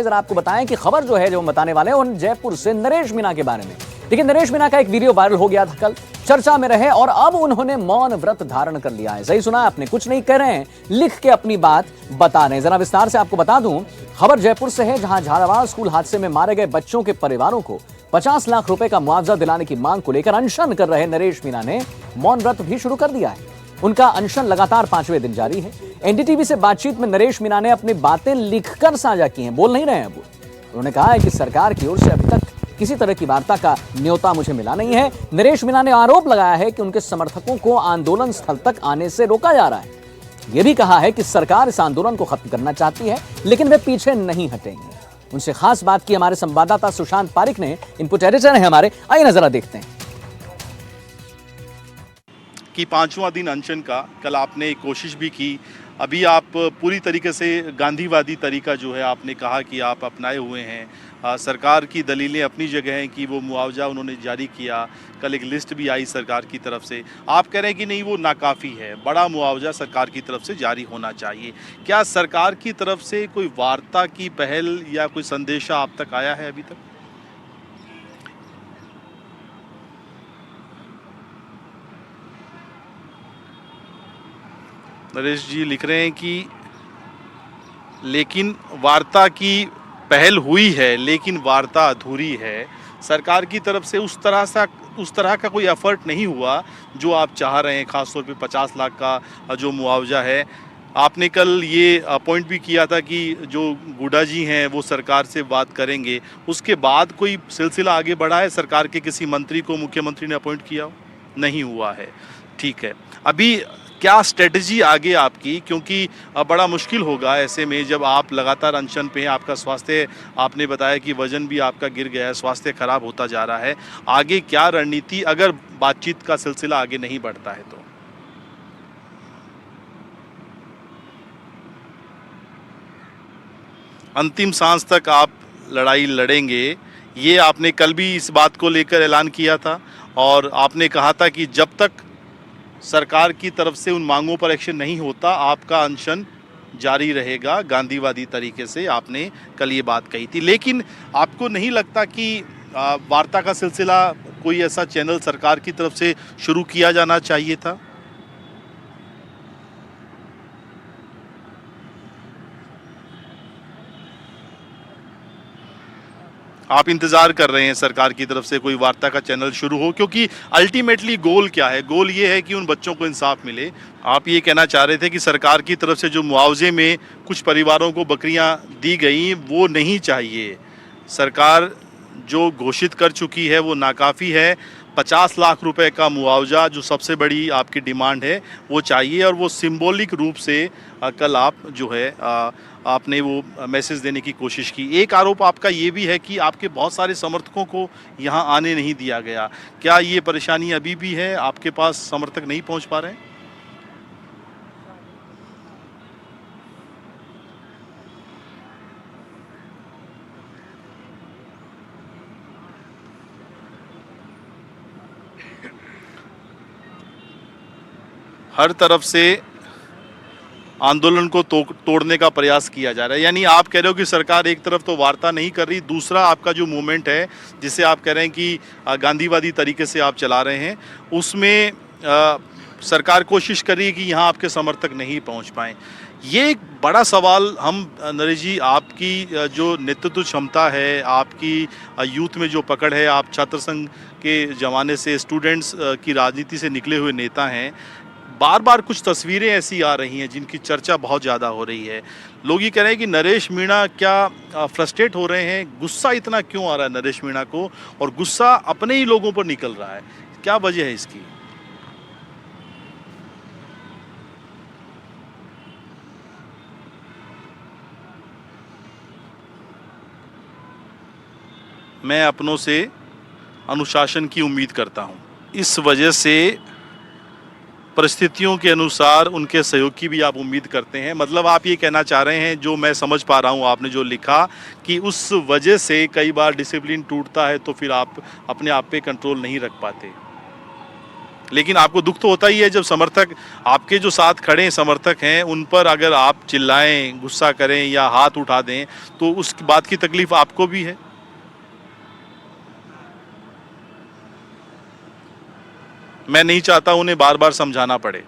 जरा आपको बताएं कि खबर जो है जो हम बताने वाले हैं उन जयपुर से नरेश मीणा के बारे में। देखिए, नरेश मीणा का एक वीडियो वायरल हो गया था, कल चर्चा में रहे और अब उन्होंने मौन व्रत धारण कर लिया है। सही सुना आपने, कुछ नहीं कह रहे हैं, लिख के अपनी बात बता रहे हैं। जरा विस्तार से आपको बता दूं, खबर जयपुर से है, जहां झालावाड़ स्कूल हादसे में मारे गए बच्चों के परिवारों को 50 लाख रुपए का मुआवजा दिलाने की मांग को लेकर अनशन कर रहे नरेश मीणा ने मौन व्रत भी शुरू कर दिया है। उनका अनशन लगातार 5वें दिन जारी है। एनडीटीवी से बातचीत में नरेश मीणा ने अपनी बातें लिखकर साझा की हैं, बोल नहीं रहे हैं वो। उन्होंने कहा है कि सरकार की ओर से अभी तक किसी तरह की वार्ता का न्योता मुझे मिला नहीं है। नरेश मीणा ने आरोप लगाया है कि उनके समर्थकों को आंदोलन स्थल तक आने से रोका जा रहा है। यह भी कहा है कि सरकार इस आंदोलन को खत्म करना चाहती है, लेकिन वे पीछे नहीं हटेंगे। उनसे खास बात की हमारे संवाददाता सुशांत पारिक ने, इनपुट एडिटर है हमारे, आइए नजर देखते हैं कि 5वां दिन अनशन का कल आपने कोशिश भी की। अभी आप पूरी तरीके से गांधीवादी तरीका जो है आपने कहा कि आप अपनाए हुए हैं। सरकार की दलीलें अपनी जगह हैं कि वो मुआवजा उन्होंने जारी किया, कल एक लिस्ट भी आई सरकार की तरफ से। आप कह रहे हैं कि नहीं, वो नाकाफ़ी है, बड़ा मुआवजा सरकार की तरफ से जारी होना चाहिए। क्या सरकार की तरफ से कोई वार्ता की पहल या कोई संदेशा आप तक आया है अभी तक? नरेश जी लिख रहे हैं कि लेकिन वार्ता की पहल हुई है, लेकिन वार्ता अधूरी है। सरकार की तरफ से उस तरह का कोई एफर्ट नहीं हुआ जो आप चाह रहे हैं, खासतौर पे 50 लाख का जो मुआवजा है। आपने कल ये पॉइंट भी किया था कि जो गुड्डा जी हैं वो सरकार से बात करेंगे। उसके बाद कोई सिलसिला आगे बढ़ा है? सरकार के किसी मंत्री को मुख्यमंत्री ने अपॉइंट किया हो? नहीं हुआ है, ठीक है। अभी क्या स्ट्रेटजी आगे आपकी, क्योंकि बड़ा मुश्किल होगा ऐसे में जब आप लगातार अनशन पे हैं। आपका स्वास्थ्य, आपने बताया कि वजन भी आपका गिर गया है, स्वास्थ्य खराब होता जा रहा है। आगे क्या रणनीति अगर बातचीत का सिलसिला आगे नहीं बढ़ता है तो? अंतिम सांस तक आप लड़ाई लड़ेंगे, ये आपने कल भी इस बात को लेकर ऐलान किया था और आपने कहा था कि जब तक सरकार की तरफ से उन मांगों पर एक्शन नहीं होता, आपका अनशन जारी रहेगा। गांधीवादी तरीके से आपने कल ये बात कही थी। लेकिन आपको नहीं लगता कि वार्ता का सिलसिला कोई ऐसा चैनल सरकार की तरफ से शुरू किया जाना चाहिए था? आप इंतज़ार कर रहे हैं सरकार की तरफ से कोई वार्ता का चैनल शुरू हो, क्योंकि अल्टीमेटली गोल क्या है? गोल ये है कि उन बच्चों को इंसाफ मिले। आप ये कहना चाह रहे थे कि सरकार की तरफ से जो मुआवजे में कुछ परिवारों को बकरियां दी गई वो नहीं चाहिए। सरकार जो घोषित कर चुकी है वो नाकाफ़ी है। 50 लाख रुपए का मुआवजा जो सबसे बड़ी आपकी डिमांड है वो चाहिए, और वो सिंबॉलिक रूप से कल आप जो है आपने वो मैसेज देने की कोशिश की। एक आरोप आपका ये भी है कि आपके बहुत सारे समर्थकों को यहाँ आने नहीं दिया गया। क्या ये परेशानी अभी भी है? आपके पास समर्थक नहीं पहुँच पा रहे हैं? हर तरफ से आंदोलन को तोड़ने का प्रयास किया जा रहा है। यानी आप कह रहे हो कि सरकार एक तरफ तो वार्ता नहीं कर रही, दूसरा आपका जो मूवमेंट है जिसे आप कह रहे हैं कि गांधीवादी तरीके से आप चला रहे हैं, उसमें सरकार कोशिश कर रही है कि यहाँ आपके समर्थक नहीं पहुँच पाएँ। ये एक बड़ा सवाल हम नरेश जी, आपकी जो नेतृत्व क्षमता है, आपकी यूथ में जो पकड़ है, आप छात्र संघ के ज़माने से, स्टूडेंट्स की राजनीति से निकले हुए नेता हैं। बार बार कुछ तस्वीरें ऐसी आ रही हैं जिनकी चर्चा बहुत ज़्यादा हो रही है। लोग ये कह रहे हैं कि नरेश मीणा क्या फ्रस्ट्रेट हो रहे हैं? गुस्सा इतना क्यों आ रहा है नरेश मीणा को, और गुस्सा अपने ही लोगों पर निकल रहा है? क्या वजह है इसकी? मैं अपनों से अनुशासन की उम्मीद करता हूँ। इस वजह से परिस्थितियों के अनुसार उनके सहयोग की भी आप उम्मीद करते हैं। मतलब आप ये कहना चाह रहे हैं, जो मैं समझ पा रहा हूँ आपने जो लिखा, कि उस वजह से कई बार डिसिप्लिन टूटता है तो फिर आप अपने आप पे कंट्रोल नहीं रख पाते। लेकिन आपको दुख तो होता ही है जब समर्थक आपके जो साथ खड़े समर्थक हैं उन पर अगर आप चिल्लाएं, गुस्सा करें या हाथ उठा दें तो उस बात की तकलीफ आपको भी है। मैं नहीं चाहता उन्हें बार बार समझाना पड़े,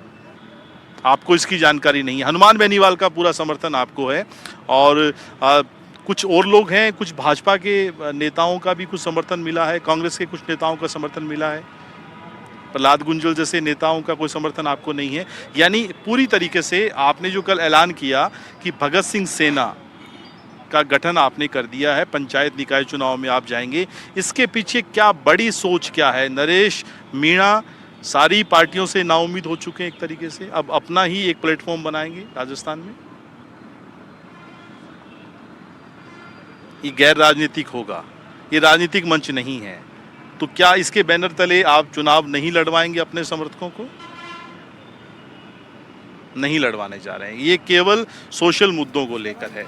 आपको इसकी जानकारी नहीं है। हनुमान बेनीवाल का पूरा समर्थन आपको है और कुछ और लोग हैं, कुछ भाजपा के नेताओं का भी कुछ समर्थन मिला है, कांग्रेस के कुछ नेताओं का समर्थन मिला है, प्रहलाद गुंजल जैसे नेताओं का कोई समर्थन आपको नहीं है। यानी पूरी तरीके से आपने जो कल ऐलान किया कि भगत सिंह सेना का गठन आपने कर दिया है, पंचायत निकाय चुनाव में आप जाएंगे, इसके पीछे क्या बड़ी सोच क्या है? नरेश मीणा सारी पार्टियों से नाउम्मीद हो चुके हैं एक तरीके से, अब अपना ही एक प्लेटफॉर्म बनाएंगे राजस्थान में। ये गैर राजनीतिक होगा, ये राजनीतिक मंच नहीं है, तो क्या इसके बैनर तले आप चुनाव नहीं लड़वाएंगे अपने समर्थकों को? नहीं लड़वाने जा रहे हैं, ये केवल सोशल मुद्दों को लेकर है।